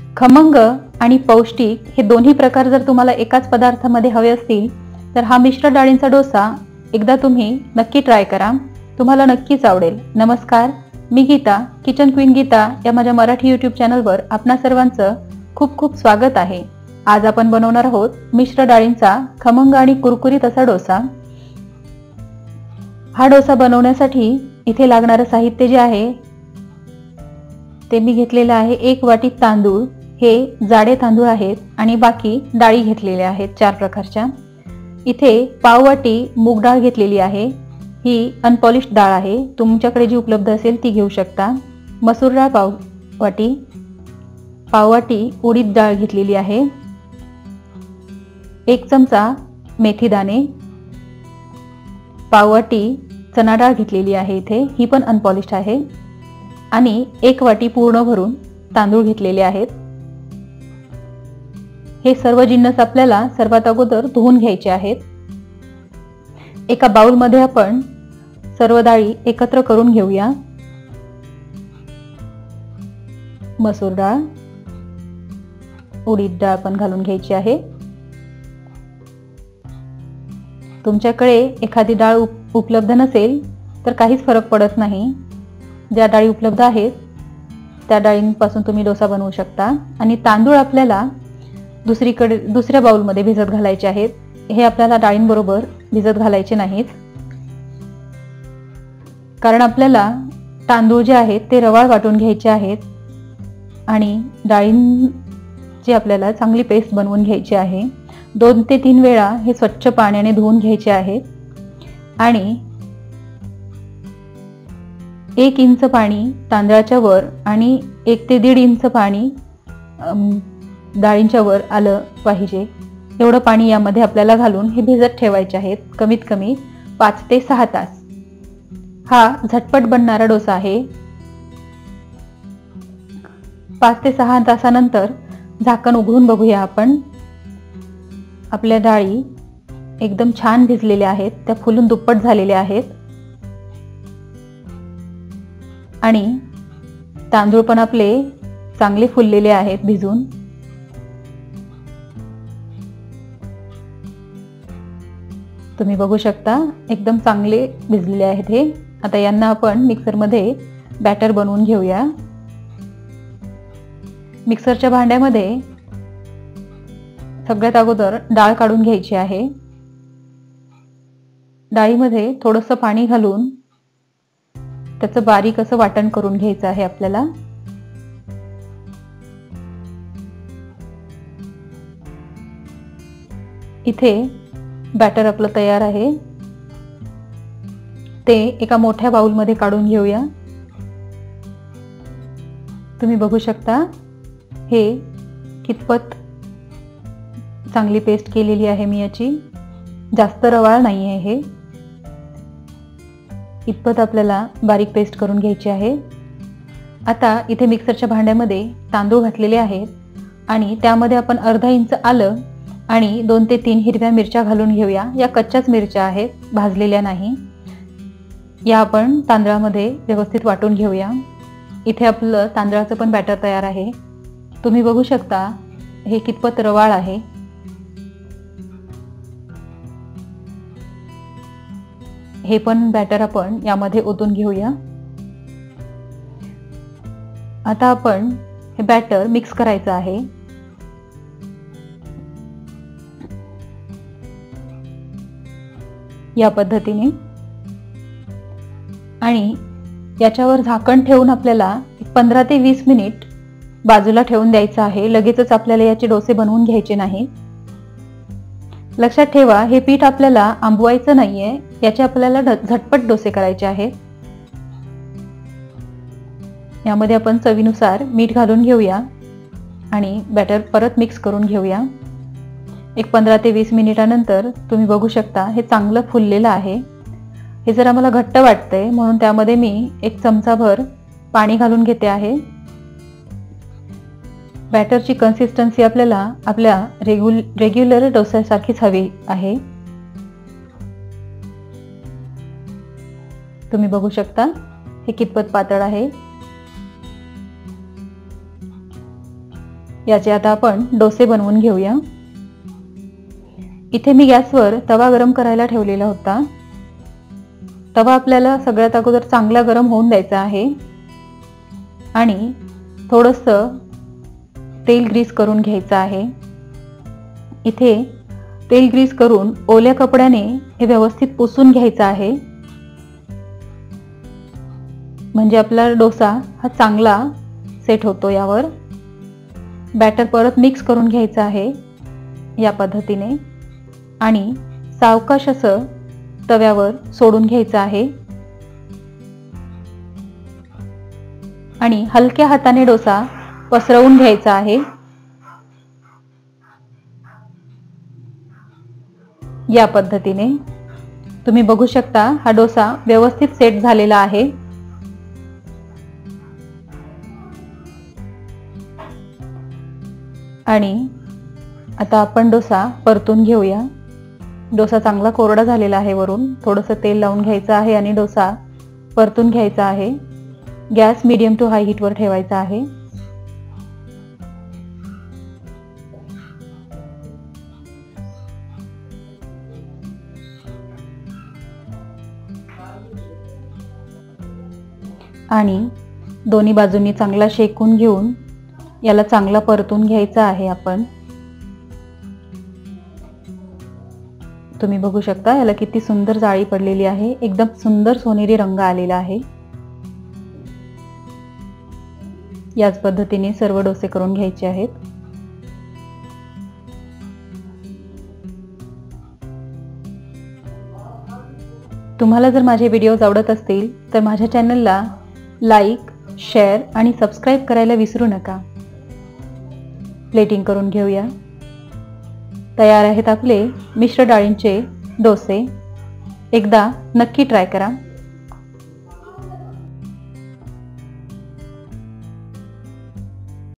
खमंग आणि पौष्टिक हे दोन्ही प्रकार जर तुम्हाला एकाच पदार्थामध्ये हवे असतील तर हा मिश्र डाळींचा डोसा एकदा तुम्ही नक्की ट्राय करा, तुम्हाला नक्कीच आवडेल। नमस्कार, मी गीता, किचन क्वीन गीता या माझ्या मराठी यूट्यूब चॅनलवर आपणा सर्वांचं खूप खूप स्वागत आहे। आज आपण बनवणार आहोत मिश्र डाळींचा खमंग आणि कुरकुरीत असा डोसा। हा डोसा बनवण्यासाठी इथे लागणारे साहित्य जे आहे ते मी घेतलेले आहे 1 वाटी तांदूळ, हे जाडे तांदूळ आहेत आणि बाकी डाळी घेतलेल्या आहेत 4 प्रकारच्या। इथे पाव वाटी मूग डाळ घेतलेली आहे, ही अनपॉलिश्ड डाळ आहे, तुमच्याकडे जी उपलब्ध असेल ती घेऊ शकता। मसूर डाळ पाव वाटी उडीद डाळ घेतलेली आहे, 1 चमचा मेथी दाणे, पाव वाटी चणा डाळ घेतलेली आहे इथे, ही पण अनपॉलिश्ड आहे आणि 1 वाटी पूर्ण भरून तांदूळ घेतलेले आहेत। हे सर्व जिन्नस आपल्याला सर्वात अगोदर धुवून घ्यायचे आहेत। एका बाउल मध्ये आपण सर्व डाळी एकत्र करून घेऊया। मसूर डाळ, उडीद डाळ पण घालून घ्यायची आहे। तुमच्याकडे एखादी डाळ उपलब्ध नसेल तर काहीच फरक पडत नाही, ज्या डाळी उपलब्ध आहेत त्या डाळींपासून तुम्ही डोसा बनवू शकता। आणि तांदूळ आपल्याला दुसऱ्या बाउल मध्ये भिजत घालायचे आहेत, हे आपल्याला डाळींबरोबर भिजत घालायचे नाहीत, कारण आपल्याला तांदूळ जे आहेत ते रवाळ वाटून घ्यायचे आहेत आणि डाळींची आपल्याला चांगली पेस्ट बनवून घ्यायची आहे। 2 ते 3 वेळा हे स्वच्छ पाण्याने धुवून घ्यायचे आहे आणि 1 इंच पाणी तांदळाच्या वर आणि 1 ते 1.5 इंच पाणी डाळींच्या वर आलं पाहिजे, एवढं पाणी यामध्ये आपल्याला घालून हे भिजत ठेवायचे आहेत कमीत कमी 5 ते 6 तास। हा झटपट बनणारा डोसा आहे। 5 ते 6 तासानंतर झाकण उघडून बघूया आपण। आपल्या डाळी एकदम छान भिजलेल्या आहेत, त्या फुलून दुप्पट झालेल्या आहेत आणि तांदूळ पण आपले चांगले फुललेले आहेत भिजून। तुम्ही बघू शकता एकदम चांगले भिजलेले आहेत हे। आता यांना आपण मिक्सर मध्ये बॅटर बनवून घेऊया। मिक्सरच्या भांड्यामध्ये सगळ्यात अगोदर डाळ काढून घ्यायची आहे। डाळीमध्ये थोडंसं पाणी घालून त्याचं बारीक असं वाटण करून घ्यायचं आहे आपल्याला। इथे बॅटर आपलं तयार आहे, ते एका मोठ्या बाउल मध्ये काढून घेऊया। तुम्ही बघू शकता हे कितपत चांगली पेस्ट केलेली आहे मी याची, जास्त रवाळ नाही आहे हे, इतपत आपल्याला बारीक पेस्ट करून घ्यायची आहे। आता इथे मिक्सरच्या भांड्यामध्ये तांदूळ घातलेले आहेत आणि त्यामध्ये आपण अर्धा इंच आलं आणि 2 ते 3 हिरव्या मिरच्या घालून घेऊया। या कच्च्याच मिरच्या आहेत, भाजलेल्या नाही। या आपण तांदळामध्ये व्यवस्थित वाटून घेऊया। इथे आपलं तांदळाचं पण बॅटर तयार आहे, तुम्ही बघू शकता हे कितपत रवाळ आहे। हे पण बॅटर आपण यामध्ये ओतून घेऊया। आता आपण हे बॅटर मिक्स करायचं आहे। या पद्धतीने आणि याच्यावर झाकण ठेवून आपल्याला 15 ते 20 मिनिट बाजूला ठेवून द्यायचं आहे। लगेचच आपल्याला याचे डोसे बनवून घ्यायचे नाही। लक्षात ठेवा हे पीठ आपल्याला आंबवायचं नाहीये, याचे आपल्याला झटपट डोसे करायचे आहेत। यामध्ये आपण चवीनुसार मीठ घालून घेऊया आणि बॅटर परत मिक्स करून घेऊया। 15 ते 20 मिनिटानंतर तुम्ही बघू शकता हे चांगलं फुललेलं आहे। हे जरा मला घट्ट वाटतंय म्हणून त्यामध्ये मी 1 चमचाभर पाणी घालून घेते आहे। बॅटरची कन्सिस्टन्सी आपल्याला आपल्या रेग्युलर डोस्यासारखीच हवी आहे। तुम्ही बघू शकता हे कितपत पातळ आहे। याचे आता आपण डोसे बनवून घेऊया। इथे मी गॅसवर तवा गरम करायला ठेवलेला होता। तवा आपल्याला सगळ्यात अगोदर चांगला गरम होऊन द्यायचा आहे आणि थोडंसं तेल ग्रीस करून घ्यायचं आहे। इथे तेल ग्रीस करून ओल्या कपड्याने हे व्यवस्थित पुसून घ्यायचं आहे, म्हणजे आपला डोसा हा चांगला सेट होतो। यावर बॅटर परत मिक्स करून घ्यायचं आहे या पद्धतीने आणि सावकाश असं तव्यावर सोडून घ्यायचं आहे आणि हलक्या हाताने डोसा पसरवून घ्यायचा आहे। या पद्धतीने तुम्ही बघू शकता हा डोसा व्यवस्थित सेट झालेला आहे। आणि आता आपण डोसा परतून घेऊया। डोसा चांगला कोरडा झालेला आहे, वरून थोडंसं तेल लावून घ्यायचं आहे आणि डोसा परतून घ्यायचा आहे। गॅस मीडियम टू हाय हीटवर ठेवायचा आहे। आणि दोन्ही बाजूंनी चांगला शेकून घेऊन याला चांगला परतून घ्यायचा आहे आपण। तुम्ही बघू शकता याला किती सुंदर जाळी पडलेली आहे, एकदम सुंदर सोनेरी रंग आलेला आहे। याच पद्धतीने सर्व डोसे करून घ्यायचे आहेत। तुम्हाला जर माझे व्हिडिओज आवडत असतील तर माझ्या चॅनलला लाईक, शेअर आणि सबस्क्राईब करायला विसरू नका। प्लेटिंग करून घेऊया। तयार आहेत आपले मिश्र डाळींचे डोसे। एकदा नक्की ट्राय करा।